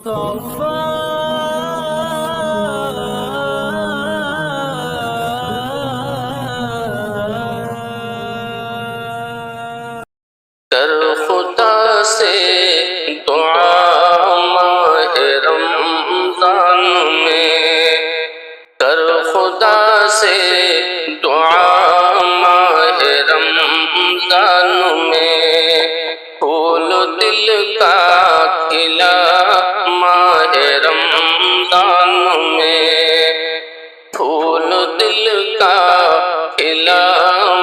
کر خدا سے دعا ماہ رمضان میں، کر خدا سے دعا ماہ رمضان میں، پھول دل کا کھلا ماہ رمضان میں، پھول دل کا کھلا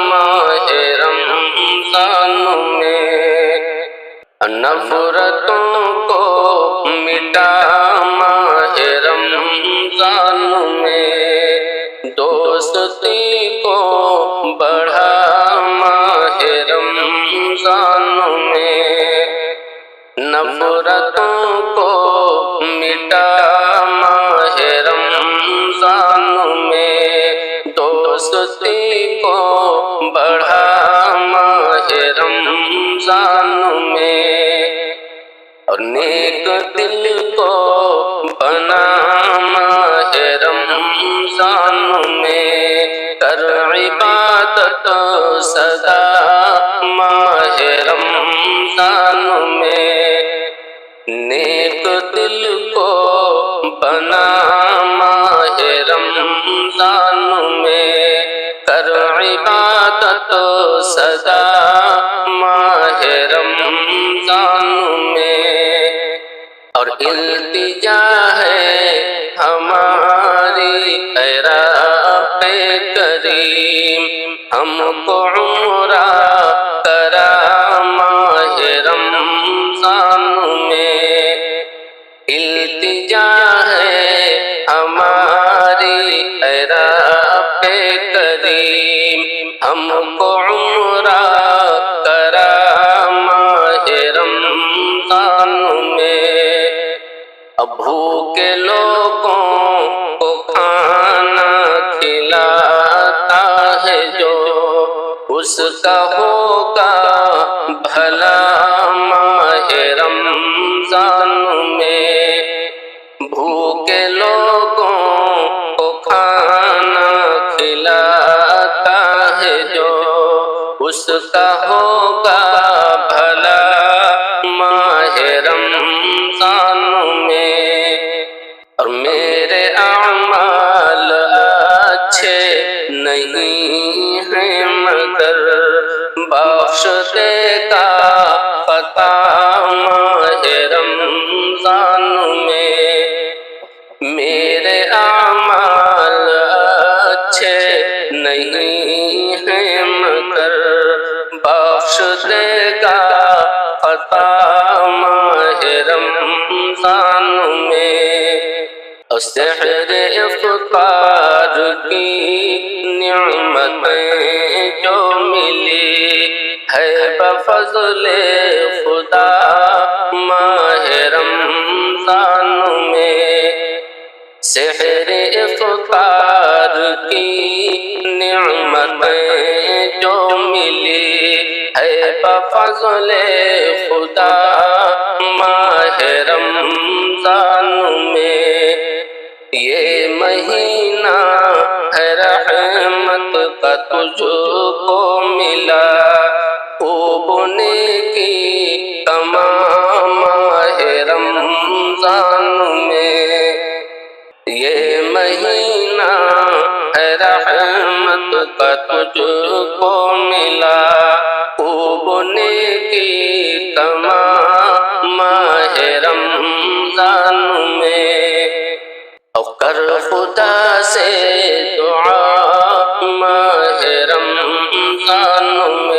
ماہ رمضان میں، نفرتوں کو مٹا ماہ رمضان میں، دوستی کو بڑھا ماہ رمضان میں، نفرتوں کو مٹا ماہ رمضان میں، دوستی کو بڑھا ماہ رمضان میں، اور نیک دل کو بنا ماہ رمضان میں، کر عبادت سدا ماہ رمضان میں، نیک دل کو بنا ماہ رمضان میں، کر عبادت سدا ماہ رمضان میں، اور التجا ہے ہماری اے رب کریم، ہم کو عمرہ کرا ماہ رمضان میں، التجا ہے ہماری اے رب کریم، ہم کو عمرہ کرا ماہ رمضان میں، اب بھوکے لوگوں کو کھانا کھلاتا ہے جو، اس کا ہوگا بھلا ماہ رمضان میں، بھوکے لوگوں کو کھانا کھلاتا ہے جو، اس کا ہوگا بھلا ماہ رمضان میں، اور میرے اعمال اچھے نہیں ہیں مگر بخش دے گا خطا ماہ رمضان میں، میرے اعمال اچھے نہیں ہیں مگر بخش دے گا خطا ماہ رمضان میں، اور سحر افطار کی نعمتیں جو ملی ہے بفضل خدا ماہ رمضان میں، سحر افطار کی نعمتیں جو ملی ہے بفضل خدا ماہ رمضان میں، یہ مہینہ ہے رحمت کا تجھ کو ملا، خوب نیکی تمام ماہ رمضان میں، یہ مہینہ ہے رحمت کا تجھ کو ملا، خوب نیکی تمام ماہ رمضان میں، اور کر خدا سے دعا ماہ رمضان میں،